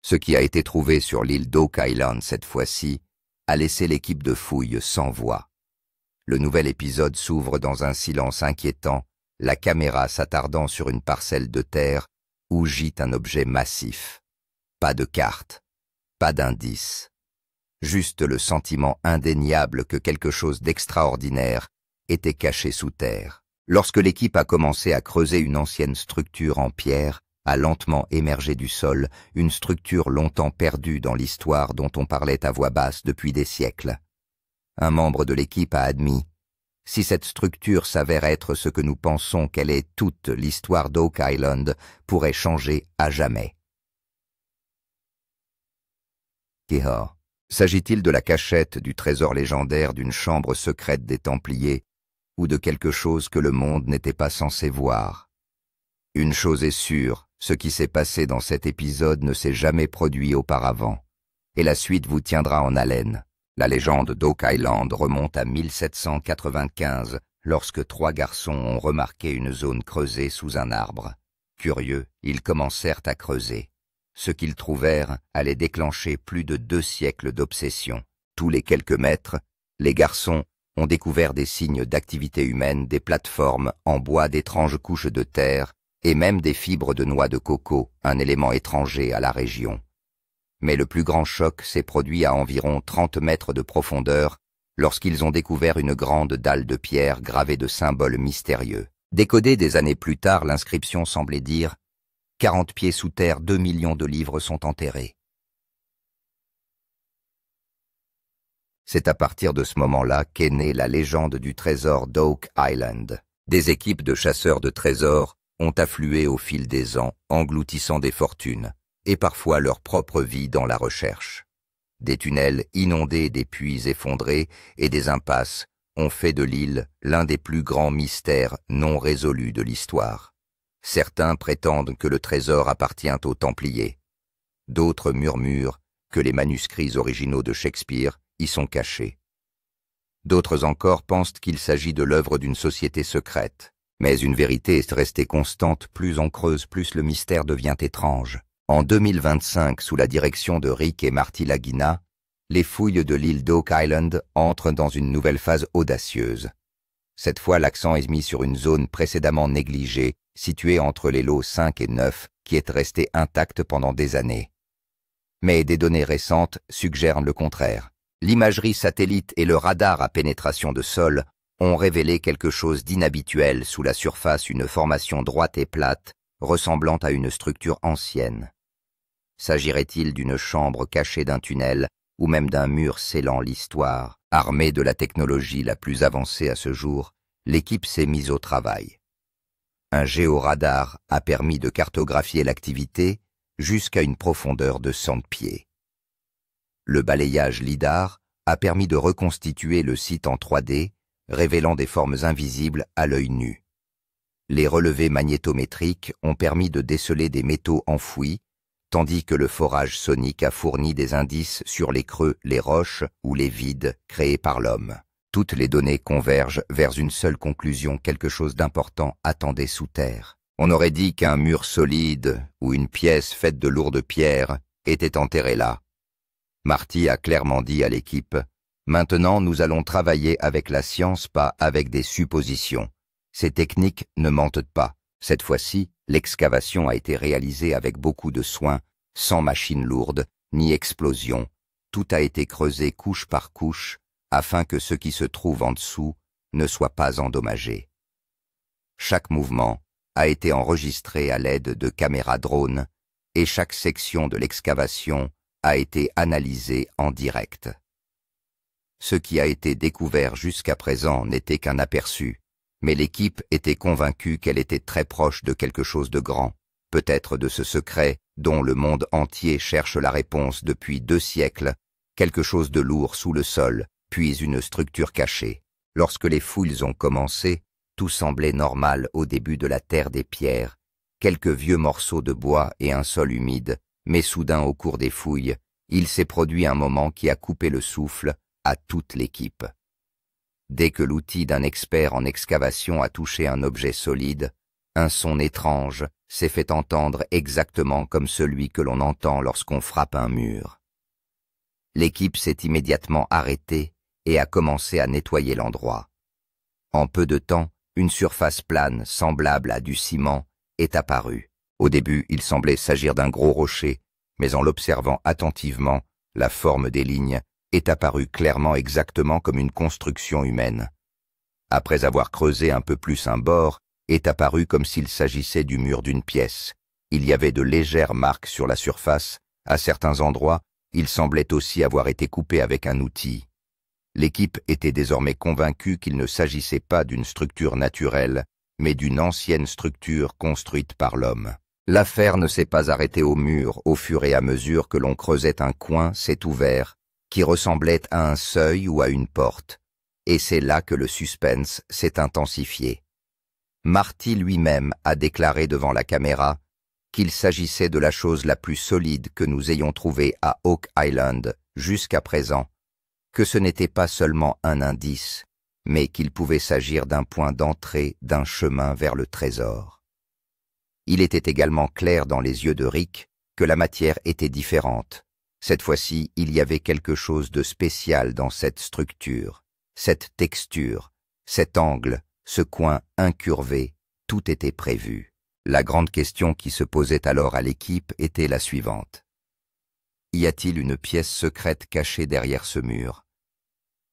Ce qui a été trouvé sur l'île d'Oak Island cette fois-ci a laissé l'équipe de fouilles sans voix. Le nouvel épisode s'ouvre dans un silence inquiétant, la caméra s'attardant sur une parcelle de terre où gît un objet massif. Pas de carte, pas d'indice. Juste le sentiment indéniable que quelque chose d'extraordinaire était caché sous terre. Lorsque l'équipe a commencé à creuser une ancienne structure en pierre, a lentement émergé du sol, une structure longtemps perdue dans l'histoire dont on parlait à voix basse depuis des siècles. Un membre de l'équipe a admis: si cette structure s'avère être ce que nous pensons qu'elle est, toute l'histoire d'Oak Island pourrait changer à jamais. Kehor. S'agit-il de la cachette du trésor légendaire d'une chambre secrète des Templiers, ou de quelque chose que le monde n'était pas censé voir? Une chose est sûre, ce qui s'est passé dans cet épisode ne s'est jamais produit auparavant, et la suite vous tiendra en haleine. La légende d'Oak Island remonte à 1795, lorsque 3 garçons ont remarqué une zone creusée sous un arbre. Curieux, ils commencèrent à creuser. Ce qu'ils trouvèrent allait déclencher plus de 2 siècles d'obsession. Tous les quelques mètres, les garçons ont découvert des signes d'activité humaine, des plateformes en bois, d'étranges couches de terre, et même des fibres de noix de coco, un élément étranger à la région. Mais le plus grand choc s'est produit à environ 30 mètres de profondeur, lorsqu'ils ont découvert une grande dalle de pierre gravée de symboles mystérieux. Décodée des années plus tard, l'inscription semblait dire: 40 pieds sous terre, 2 millions de livres sont enterrés. C'est à partir de ce moment-là qu'est née la légende du trésor d'Oak Island. Des équipes de chasseurs de trésors ont afflué au fil des ans, engloutissant des fortunes, et parfois leur propre vie dans la recherche. Des tunnels inondés, des puits effondrés et des impasses ont fait de l'île l'un des plus grands mystères non résolus de l'histoire. Certains prétendent que le trésor appartient aux Templiers. D'autres murmurent que les manuscrits originaux de Shakespeare y sont cachés. D'autres encore pensent qu'il s'agit de l'œuvre d'une société secrète. Mais une vérité est restée constante: plus on creuse, plus le mystère devient étrange. En 2025, sous la direction de Rick et Marty Lagina, les fouilles de l'île d'Oak Island entrent dans une nouvelle phase audacieuse. Cette fois, l'accent est mis sur une zone précédemment négligée, située entre les lots 5 et 9, qui est restée intacte pendant des années. Mais des données récentes suggèrent le contraire. L'imagerie satellite et le radar à pénétration de sol ont révélé quelque chose d'inhabituel sous la surface, une formation droite et plate, ressemblant à une structure ancienne. S'agirait-il d'une chambre cachée d'un tunnel, ou même d'un mur scellant l'histoire? Armée de la technologie la plus avancée à ce jour, l'équipe s'est mise au travail. Un géoradar a permis de cartographier l'activité jusqu'à une profondeur de 100 pieds. Le balayage LIDAR a permis de reconstituer le site en 3D, révélant des formes invisibles à l'œil nu. Les relevés magnétométriques ont permis de déceler des métaux enfouis, tandis que le forage sonique a fourni des indices sur les creux, les roches ou les vides créés par l'homme. Toutes les données convergent vers une seule conclusion: quelque chose d'important attendait sous terre. On aurait dit qu'un mur solide ou une pièce faite de lourdes pierres était enterrée là. Marty a clairement dit à l'équipe: maintenant nous allons travailler avec la science, pas avec des suppositions. Ces techniques ne mentent pas. Cette fois-ci, l'excavation a été réalisée avec beaucoup de soin, sans machine lourde, ni explosion. Tout a été creusé couche par couche, afin que ce qui se trouve en dessous ne soit pas endommagé. Chaque mouvement a été enregistré à l'aide de caméras drones, et chaque section de l'excavation a été analysée en direct. Ce qui a été découvert jusqu'à présent n'était qu'un aperçu, mais l'équipe était convaincue qu'elle était très proche de quelque chose de grand, peut-être de ce secret dont le monde entier cherche la réponse depuis 2 siècles, quelque chose de lourd sous le sol, puis une structure cachée. Lorsque les fouilles ont commencé, tout semblait normal au début de la terre des pierres, quelques vieux morceaux de bois et un sol humide, mais soudain au cours des fouilles, il s'est produit un moment qui a coupé le souffle à toute l'équipe. Dès que l'outil d'un expert en excavation a touché un objet solide, un son étrange s'est fait entendre exactement comme celui que l'on entend lorsqu'on frappe un mur. L'équipe s'est immédiatement arrêtée et a commencé à nettoyer l'endroit. En peu de temps, une surface plane semblable à du ciment est apparue. Au début, il semblait s'agir d'un gros rocher, mais en l'observant attentivement, la forme des lignes est apparue clairement exactement comme une construction humaine. Après avoir creusé un peu plus un bord, est apparu comme s'il s'agissait du mur d'une pièce. Il y avait de légères marques sur la surface. À certains endroits, il semblait aussi avoir été coupé avec un outil. L'équipe était désormais convaincue qu'il ne s'agissait pas d'une structure naturelle, mais d'une ancienne structure construite par l'homme. L'affaire ne s'est pas arrêtée au mur. Au fur et à mesure que l'on creusait un coin, s'est ouvert, qui ressemblait à un seuil ou à une porte. Et c'est là que le suspense s'est intensifié. Marty lui-même a déclaré devant la caméra qu'il s'agissait de la chose la plus solide que nous ayons trouvée à Oak Island jusqu'à présent, que ce n'était pas seulement un indice, mais qu'il pouvait s'agir d'un point d'entrée d'un chemin vers le trésor. Il était également clair dans les yeux de Rick que la matière était différente. Cette fois-ci, il y avait quelque chose de spécial dans cette structure, cette texture, cet angle, ce coin incurvé, tout était prévu. La grande question qui se posait alors à l'équipe était la suivante. Y a-t-il une pièce secrète cachée derrière ce mur?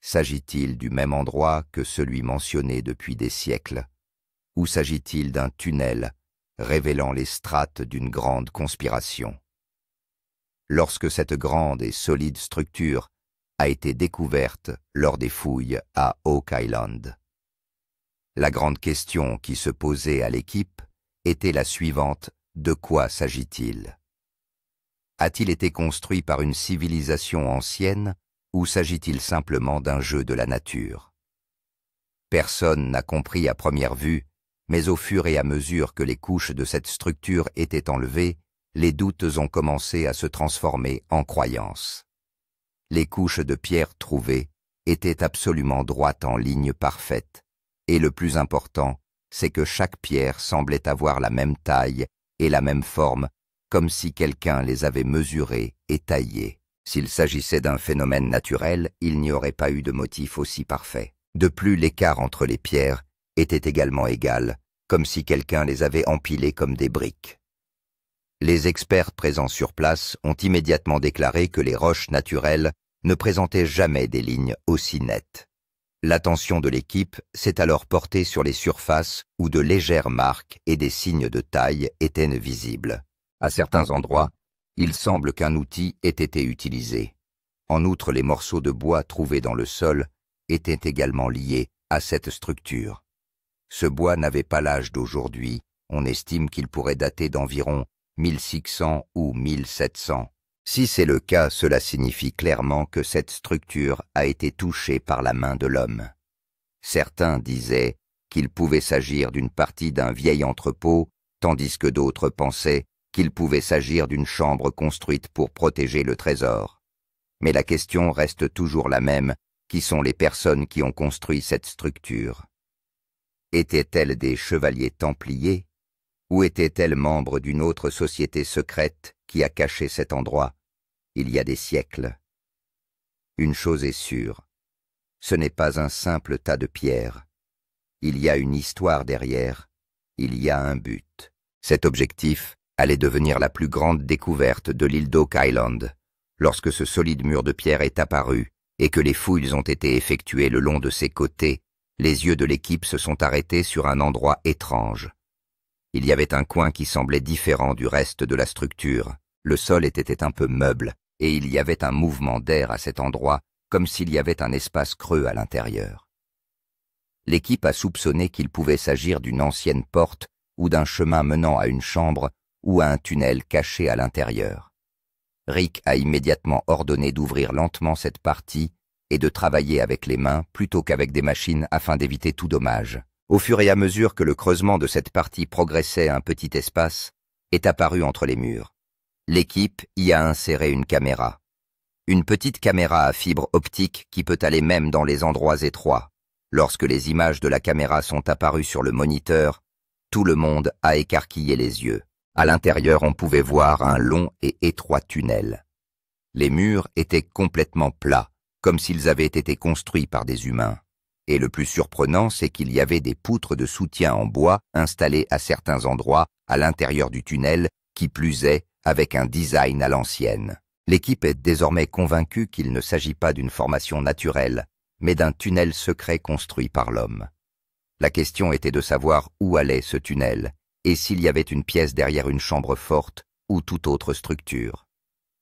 S'agit-il du même endroit que celui mentionné depuis des siècles? Ou s'agit-il d'un tunnel révélant les strates d'une grande conspiration? Lorsque cette grande et solide structure a été découverte lors des fouilles à Oak Island, la grande question qui se posait à l'équipe était la suivante: de quoi s'agit-il? A-t-il été construit par une civilisation ancienne ou s'agit-il simplement d'un jeu de la nature? Personne n'a compris à première vue, mais au fur et à mesure que les couches de cette structure étaient enlevées, les doutes ont commencé à se transformer en croyances. Les couches de pierre trouvées étaient absolument droites en ligne parfaite. Et le plus important, c'est que chaque pierre semblait avoir la même taille et la même forme, comme si quelqu'un les avait mesurées et taillées. S'il s'agissait d'un phénomène naturel, il n'y aurait pas eu de motif aussi parfait. De plus, l'écart entre les pierres était également égal, comme si quelqu'un les avait empilées comme des briques. Les experts présents sur place ont immédiatement déclaré que les roches naturelles ne présentaient jamais des lignes aussi nettes. L'attention de l'équipe s'est alors portée sur les surfaces où de légères marques et des signes de taille étaient visibles. À certains endroits, il semble qu'un outil ait été utilisé. En outre, les morceaux de bois trouvés dans le sol étaient également liés à cette structure. Ce bois n'avait pas l'âge d'aujourd'hui, on estime qu'il pourrait dater d'environ 1600 ou 1700. Si c'est le cas, cela signifie clairement que cette structure a été touchée par la main de l'homme. Certains disaient qu'il pouvait s'agir d'une partie d'un vieil entrepôt, tandis que d'autres pensaient qu'il pouvait s'agir d'une chambre construite pour protéger le trésor. Mais la question reste toujours la même: qui sont les personnes qui ont construit cette structure? Étaient-elles des chevaliers templiers? Ou étaient-elles membres d'une autre société secrète qui a caché cet endroit il y a des siècles? Une chose est sûre, ce n'est pas un simple tas de pierres. Il y a une histoire derrière, il y a un but. Cet objectif allait devenir la plus grande découverte de l'île d'Oak Island. Lorsque ce solide mur de pierre est apparu et que les fouilles ont été effectuées le long de ses côtés, les yeux de l'équipe se sont arrêtés sur un endroit étrange. Il y avait un coin qui semblait différent du reste de la structure. Le sol était un peu meuble, et il y avait un mouvement d'air à cet endroit, comme s'il y avait un espace creux à l'intérieur. L'équipe a soupçonné qu'il pouvait s'agir d'une ancienne porte ou d'un chemin menant à une chambre ou à un tunnel caché à l'intérieur. Rick a immédiatement ordonné d'ouvrir lentement cette partie et de travailler avec les mains plutôt qu'avec des machines afin d'éviter tout dommage. Au fur et à mesure que le creusement de cette partie progressait, un petit espace est apparu entre les murs. L'équipe y a inséré une caméra. Une petite caméra à fibre optique qui peut aller même dans les endroits étroits. Lorsque les images de la caméra sont apparues sur le moniteur, tout le monde a écarquillé les yeux. À l'intérieur, on pouvait voir un long et étroit tunnel. Les murs étaient complètement plats, comme s'ils avaient été construits par des humains. Et le plus surprenant, c'est qu'il y avait des poutres de soutien en bois installées à certains endroits à l'intérieur du tunnel, qui plus est, avec un design à l'ancienne. L'équipe est désormais convaincue qu'il ne s'agit pas d'une formation naturelle, mais d'un tunnel secret construit par l'homme. La question était de savoir où allait ce tunnel, et s'il y avait une pièce derrière une chambre forte ou toute autre structure.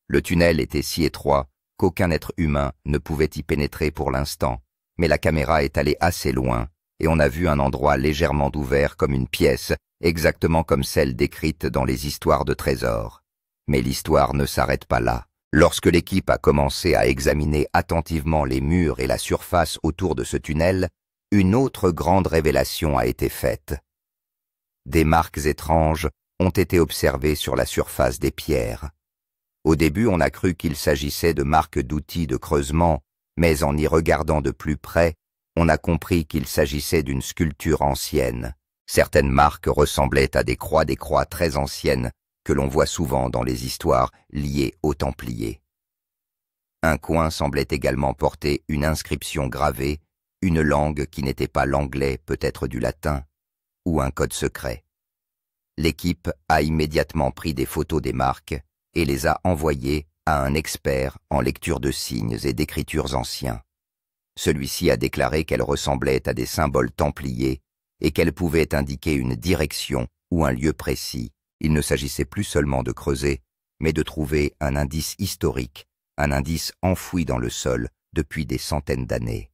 Le tunnel était si étroit qu'aucun être humain ne pouvait y pénétrer pour l'instant, mais la caméra est allée assez loin, et on a vu un endroit légèrement ouvert comme une pièce, exactement comme celle décrite dans les histoires de trésors. Mais l'histoire ne s'arrête pas là. Lorsque l'équipe a commencé à examiner attentivement les murs et la surface autour de ce tunnel, une autre grande révélation a été faite. Des marques étranges ont été observées sur la surface des pierres. Au début, on a cru qu'il s'agissait de marques d'outils de creusement, mais en y regardant de plus près, on a compris qu'il s'agissait d'une sculpture ancienne. Certaines marques ressemblaient à des croix très anciennes que l'on voit souvent dans les histoires liées aux Templiers. Un coin semblait également porter une inscription gravée, une langue qui n'était pas l'anglais, peut-être du latin, ou un code secret. L'équipe a immédiatement pris des photos des marques et les a envoyées à un expert en lecture de signes et d'écritures anciens. Celui-ci a déclaré qu'elles ressemblaient à des symboles templiers et qu'elles pouvaient indiquer une direction ou un lieu précis. Il ne s'agissait plus seulement de creuser, mais de trouver un indice historique, un indice enfoui dans le sol depuis des centaines d'années.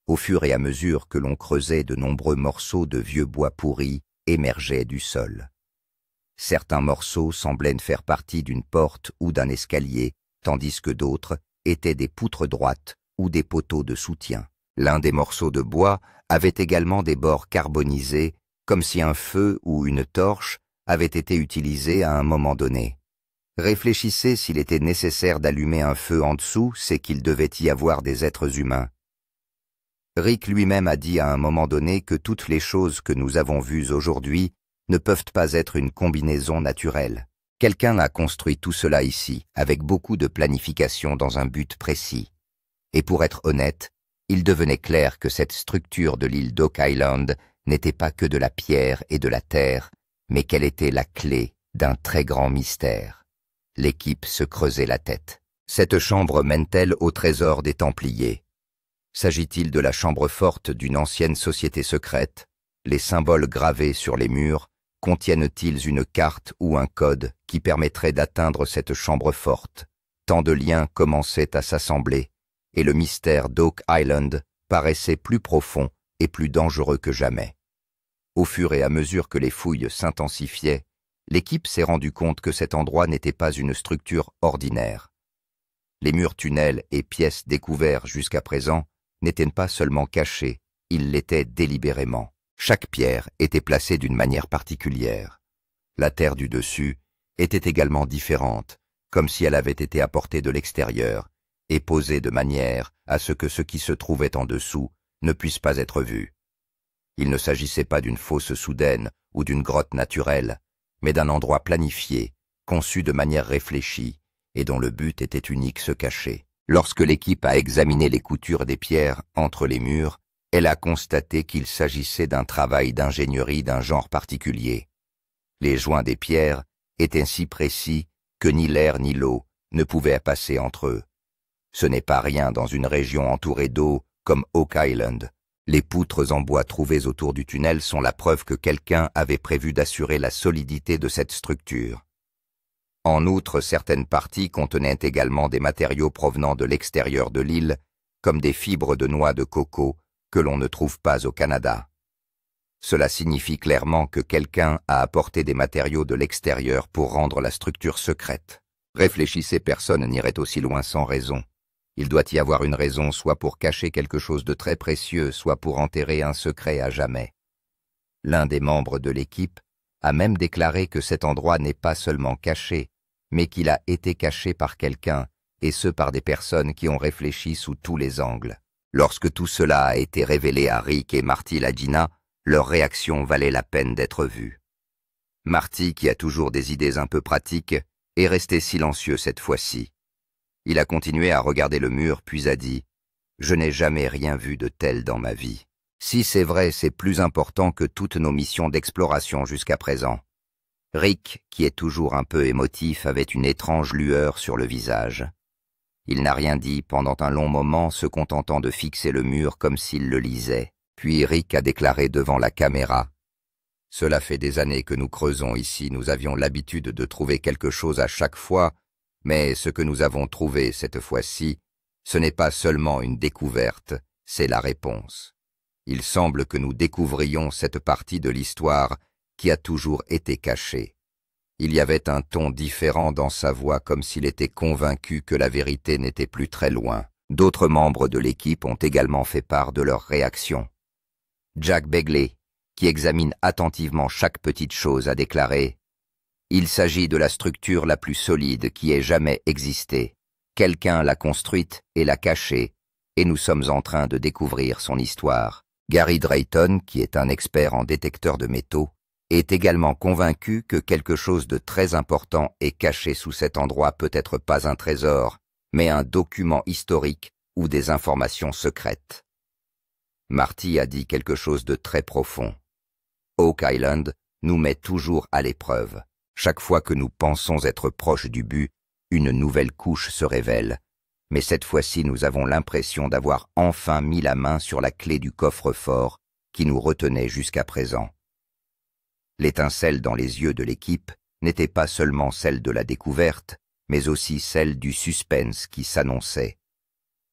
Au fur et à mesure que l'on creusait, de nombreux morceaux de vieux bois pourris émergeaient du sol. Certains morceaux semblaient faire partie d'une porte ou d'un escalier, tandis que d'autres étaient des poutres droites ou des poteaux de soutien. L'un des morceaux de bois avait également des bords carbonisés, comme si un feu ou une torche avait été utilisé à un moment donné. Réfléchissez, s'il était nécessaire d'allumer un feu en dessous, c'est qu'il devait y avoir des êtres humains. Rick lui-même a dit à un moment donné que toutes les choses que nous avons vues aujourd'hui ne peuvent pas être une combinaison naturelle. Quelqu'un a construit tout cela ici, avec beaucoup de planification dans un but précis. Et pour être honnête, il devenait clair que cette structure de l'île d'Oak Island n'était pas que de la pierre et de la terre, mais qu'elle était la clé d'un très grand mystère. L'équipe se creusait la tête. Cette chambre mène-t-elle au trésor des Templiers? S'agit-il de la chambre forte d'une ancienne société secrète? Les symboles gravés sur les murs contiennent-ils une carte ou un code qui permettrait d'atteindre cette chambre forte? Tant de liens commençaient à s'assembler, et le mystère d'Oak Island paraissait plus profond et plus dangereux que jamais. Au fur et à mesure que les fouilles s'intensifiaient, l'équipe s'est rendue compte que cet endroit n'était pas une structure ordinaire. Les murs, tunnels et pièces découverts jusqu'à présent n'étaient pas seulement cachés, ils l'étaient délibérément. Chaque pierre était placée d'une manière particulière. La terre du dessus était également différente, comme si elle avait été apportée de l'extérieur et posée de manière à ce que ce qui se trouvait en dessous ne puisse pas être vu. Il ne s'agissait pas d'une fosse soudaine ou d'une grotte naturelle, mais d'un endroit planifié, conçu de manière réfléchie, et dont le but était unique, se cacher. Lorsque l'équipe a examiné les coutures des pierres entre les murs, elle a constaté qu'il s'agissait d'un travail d'ingénierie d'un genre particulier. Les joints des pierres étaient si précis que ni l'air ni l'eau ne pouvaient passer entre eux. Ce n'est pas rien dans une région entourée d'eau comme Oak Island. Les poutres en bois trouvées autour du tunnel sont la preuve que quelqu'un avait prévu d'assurer la solidité de cette structure. En outre, certaines parties contenaient également des matériaux provenant de l'extérieur de l'île, comme des fibres de noix de coco que l'on ne trouve pas au Canada. Cela signifie clairement que quelqu'un a apporté des matériaux de l'extérieur pour rendre la structure secrète. Réfléchissez, personne n'irait aussi loin sans raison. Il doit y avoir une raison, soit pour cacher quelque chose de très précieux, soit pour enterrer un secret à jamais. L'un des membres de l'équipe a même déclaré que cet endroit n'est pas seulement caché, mais qu'il a été caché par quelqu'un, et ce par des personnes qui ont réfléchi sous tous les angles. Lorsque tout cela a été révélé à Rick et Marty Lagina, leur réaction valait la peine d'être vue. Marty, qui a toujours des idées un peu pratiques, est resté silencieux cette fois-ci. Il a continué à regarder le mur, puis a dit « Je n'ai jamais rien vu de tel dans ma vie. Si c'est vrai, c'est plus important que toutes nos missions d'exploration jusqu'à présent. » Rick, qui est toujours un peu émotif, avait une étrange lueur sur le visage. Il n'a rien dit pendant un long moment, se contentant de fixer le mur comme s'il le lisait. Puis Rick a déclaré devant la caméra « Cela fait des années que nous creusons ici, nous avions l'habitude de trouver quelque chose à chaque fois, mais ce que nous avons trouvé cette fois-ci, ce n'est pas seulement une découverte, c'est la réponse. Il semble que nous découvrions cette partie de l'histoire qui a toujours été cachée. » Il y avait un ton différent dans sa voix, comme s'il était convaincu que la vérité n'était plus très loin. D'autres membres de l'équipe ont également fait part de leur réaction. Jack Begley, qui examine attentivement chaque petite chose, a déclaré « Il s'agit de la structure la plus solide qui ait jamais existé. Quelqu'un l'a construite et l'a cachée, et nous sommes en train de découvrir son histoire. » Gary Drayton, qui est un expert en détecteurs de métaux, est également convaincu que quelque chose de très important est caché sous cet endroit, peut-être pas un trésor, mais un document historique ou des informations secrètes. Marty a dit quelque chose de très profond. Oak Island nous met toujours à l'épreuve. Chaque fois que nous pensons être proches du but, une nouvelle couche se révèle. Mais cette fois-ci, nous avons l'impression d'avoir enfin mis la main sur la clé du coffre-fort qui nous retenait jusqu'à présent. L'étincelle dans les yeux de l'équipe n'était pas seulement celle de la découverte, mais aussi celle du suspense qui s'annonçait.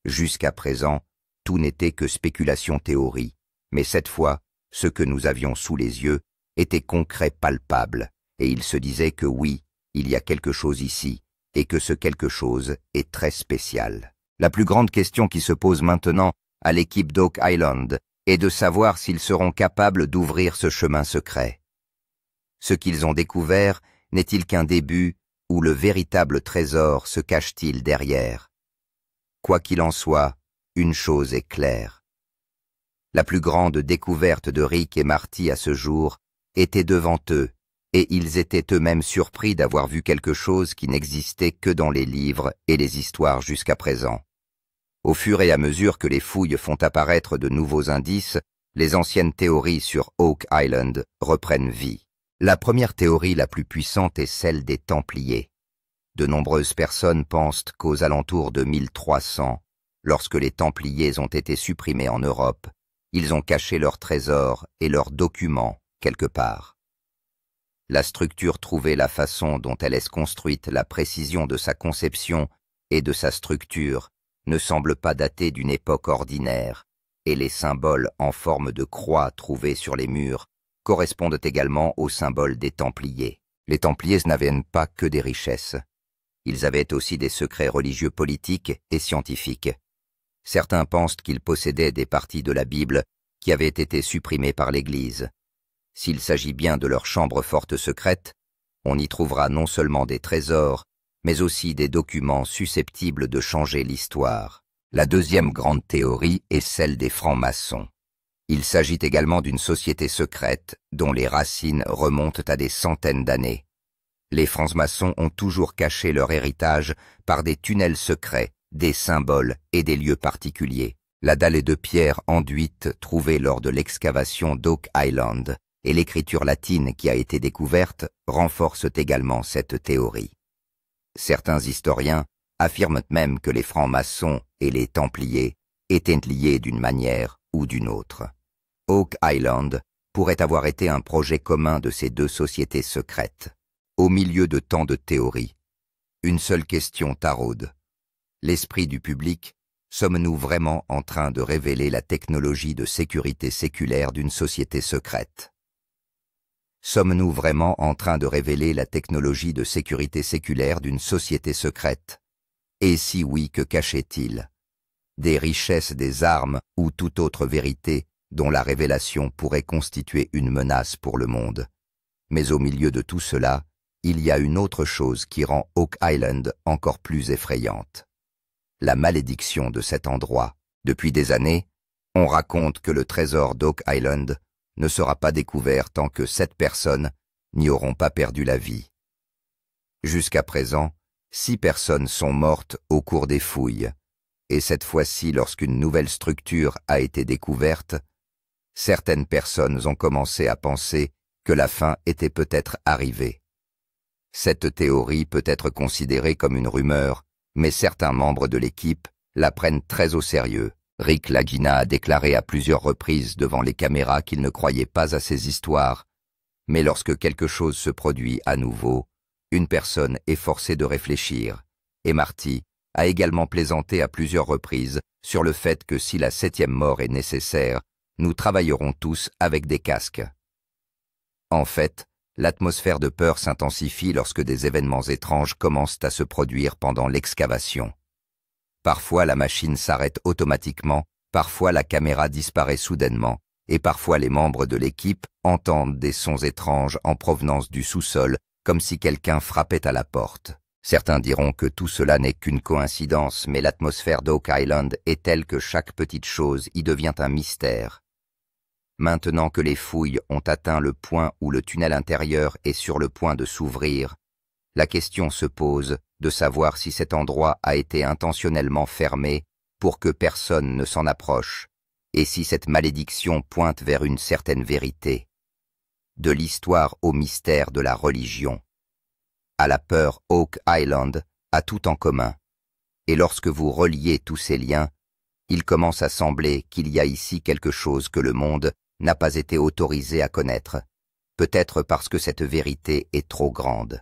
Jusqu'à présent, tout n'était que spéculation théorie, mais cette fois, ce que nous avions sous les yeux était concret, palpable, et il se disait que oui, il y a quelque chose ici, et que ce quelque chose est très spécial. La plus grande question qui se pose maintenant à l'équipe d'Oak Island est de savoir s'ils seront capables d'ouvrir ce chemin secret. Ce qu'ils ont découvert n'est-il qu'un début ou le véritable trésor se cache-t-il derrière? Quoi qu'il en soit, une chose est claire. La plus grande découverte de Rick et Marty à ce jour était devant eux, et ils étaient eux-mêmes surpris d'avoir vu quelque chose qui n'existait que dans les livres et les histoires jusqu'à présent. Au fur et à mesure que les fouilles font apparaître de nouveaux indices, les anciennes théories sur Oak Island reprennent vie. La première théorie la plus puissante est celle des Templiers. De nombreuses personnes pensent qu'aux alentours de 1300, lorsque les Templiers ont été supprimés en Europe, ils ont caché leurs trésors et leurs documents quelque part. La structure trouvée, la façon dont elle est construite, la précision de sa conception et de sa structure ne semble pas dater d'une époque ordinaire, et les symboles en forme de croix trouvés sur les murs correspondent également aux symboles des Templiers. Les Templiers n'avaient pas que des richesses. Ils avaient aussi des secrets religieux, politiques et scientifiques. Certains pensent qu'ils possédaient des parties de la Bible qui avaient été supprimées par l'Église. S'il s'agit bien de leur chambre forte secrète, on y trouvera non seulement des trésors, mais aussi des documents susceptibles de changer l'histoire. La deuxième grande théorie est celle des francs-maçons. Il s'agit également d'une société secrète dont les racines remontent à des centaines d'années. Les francs-maçons ont toujours caché leur héritage par des tunnels secrets, des symboles et des lieux particuliers. La dalle de pierre enduite trouvée lors de l'excavation d'Oak Island et l'écriture latine qui a été découverte renforcent également cette théorie. Certains historiens affirment même que les francs-maçons et les Templiers étaient liés d'une manière ou d'une autre. Oak Island pourrait avoir été un projet commun de ces deux sociétés secrètes. Au milieu de tant de théories, une seule question taraude. L'esprit du public, sommes-nous vraiment en train de révéler la technologie de sécurité séculaire d'une société secrète? Sommes-nous vraiment en train de révéler la technologie de sécurité séculaire d'une société secrète? Et si oui, que cachait-il? Des richesses, des armes ou toute autre vérité dont la révélation pourrait constituer une menace pour le monde. Mais au milieu de tout cela, il y a une autre chose qui rend Oak Island encore plus effrayante. La malédiction de cet endroit. Depuis des années, on raconte que le trésor d'Oak Island ne sera pas découvert tant que 7 personnes n'y auront pas perdu la vie. Jusqu'à présent, 6 personnes sont mortes au cours des fouilles, et cette fois-ci, lorsqu'une nouvelle structure a été découverte, certaines personnes ont commencé à penser que la fin était peut-être arrivée. Cette théorie peut être considérée comme une rumeur, mais certains membres de l'équipe la prennent très au sérieux. Rick Lagina a déclaré à plusieurs reprises devant les caméras qu'il ne croyait pas à ces histoires, mais lorsque quelque chose se produit à nouveau, une personne est forcée de réfléchir, et Marty a également plaisanté à plusieurs reprises sur le fait que si la 7e mort est nécessaire, nous travaillerons tous avec des casques. En fait, l'atmosphère de peur s'intensifie lorsque des événements étranges commencent à se produire pendant l'excavation. Parfois la machine s'arrête automatiquement, parfois la caméra disparaît soudainement, et parfois les membres de l'équipe entendent des sons étranges en provenance du sous-sol, comme si quelqu'un frappait à la porte. Certains diront que tout cela n'est qu'une coïncidence, mais l'atmosphère d'Oak Island est telle que chaque petite chose y devient un mystère. Maintenant que les fouilles ont atteint le point où le tunnel intérieur est sur le point de s'ouvrir, la question se pose de savoir si cet endroit a été intentionnellement fermé pour que personne ne s'en approche, et si cette malédiction pointe vers une certaine vérité. De l'histoire au mystère de la religion. À la peur, Oak Island a tout en commun, et lorsque vous reliez tous ces liens, il commence à sembler qu'il y a ici quelque chose que le monde n'a pas été autorisé à connaître, peut-être parce que cette vérité est trop grande.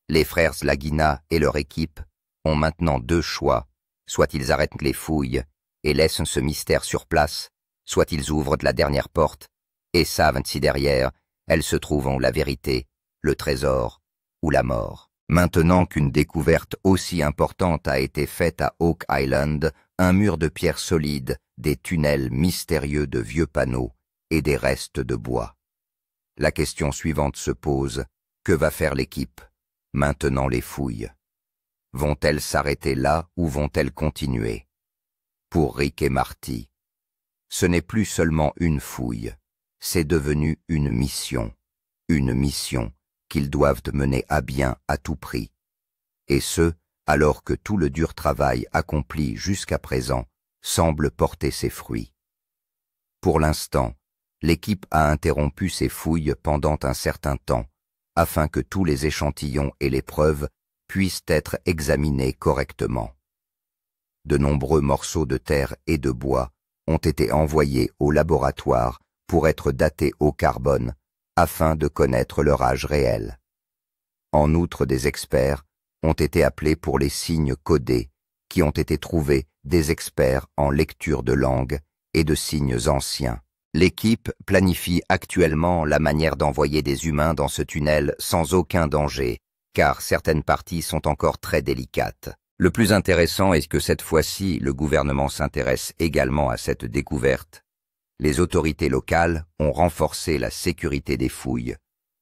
Les frères Lagina et leur équipe ont maintenant 2 choix, soit ils arrêtent les fouilles et laissent ce mystère sur place, soit ils ouvrent de la dernière porte et savent si derrière, elles se trouvent la vérité, le trésor ou la mort. Maintenant qu'une découverte aussi importante a été faite à Oak Island, un mur de pierre solide, des tunnels mystérieux de vieux panneaux et des restes de bois. La question suivante se pose, que va faire l'équipe maintenant les fouilles? Vont-elles s'arrêter là ou vont-elles continuer? Pour Rick et Marty, ce n'est plus seulement une fouille, c'est devenu une mission qu'ils doivent mener à bien à tout prix. Et ce, alors que tout le dur travail accompli jusqu'à présent semble porter ses fruits. Pour l'instant, l'équipe a interrompu ses fouilles pendant un certain temps, afin que tous les échantillons et les preuves puissent être examinés correctement. De nombreux morceaux de terre et de bois ont été envoyés au laboratoire pour être datés au carbone, afin de connaître leur âge réel. En outre, des experts ont été appelés pour les signes codés qui ont été trouvés des experts en lecture de langue et de signes anciens. L'équipe planifie actuellement la manière d'envoyer des humains dans ce tunnel sans aucun danger, car certaines parties sont encore très délicates. Le plus intéressant est que cette fois-ci, le gouvernement s'intéresse également à cette découverte. Les autorités locales ont renforcé la sécurité des fouilles,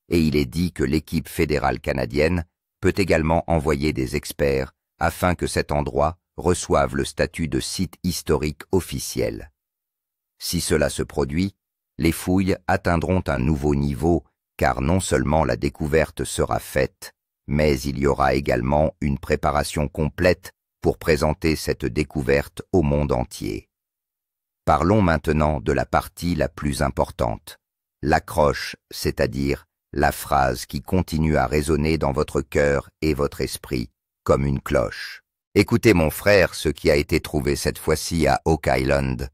et il est dit que l'équipe fédérale canadienne peut également envoyer des experts afin que cet endroit reçoive le statut de site historique officiel. Si cela se produit, les fouilles atteindront un nouveau niveau, car non seulement la découverte sera faite, mais il y aura également une préparation complète pour présenter cette découverte au monde entier. Parlons maintenant de la partie la plus importante, l'accroche, c'est-à-dire la phrase qui continue à résonner dans votre cœur et votre esprit, comme une cloche. Écoutez mon frère, ce qui a été trouvé cette fois-ci à Oak Island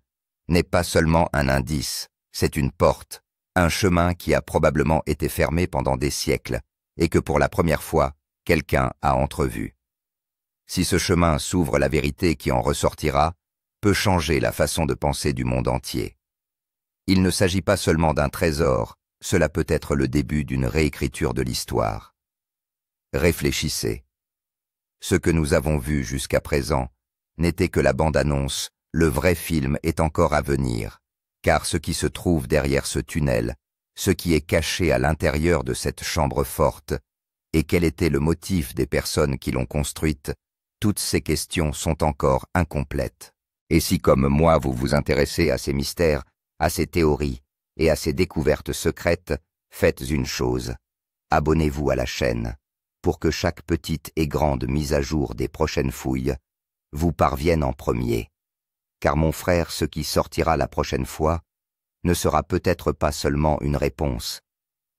n'est pas seulement un indice, c'est une porte, un chemin qui a probablement été fermé pendant des siècles et que pour la première fois, quelqu'un a entrevu. Si ce chemin s'ouvre, la vérité qui en ressortira peut changer la façon de penser du monde entier. Il ne s'agit pas seulement d'un trésor, cela peut être le début d'une réécriture de l'histoire. Réfléchissez. Ce que nous avons vu jusqu'à présent n'était que la bande-annonce, le vrai film est encore à venir, car ce qui se trouve derrière ce tunnel, ce qui est caché à l'intérieur de cette chambre forte, et quel était le motif des personnes qui l'ont construite, toutes ces questions sont encore incomplètes. Et si comme moi vous vous intéressez à ces mystères, à ces théories et à ces découvertes secrètes, faites une chose. abonnez-vous à la chaîne pour que chaque petite et grande mise à jour des prochaines fouilles vous parvienne en premier. Car mon frère, ce qui sortira la prochaine fois ne sera peut-être pas seulement une réponse,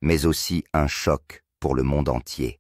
mais aussi un choc pour le monde entier.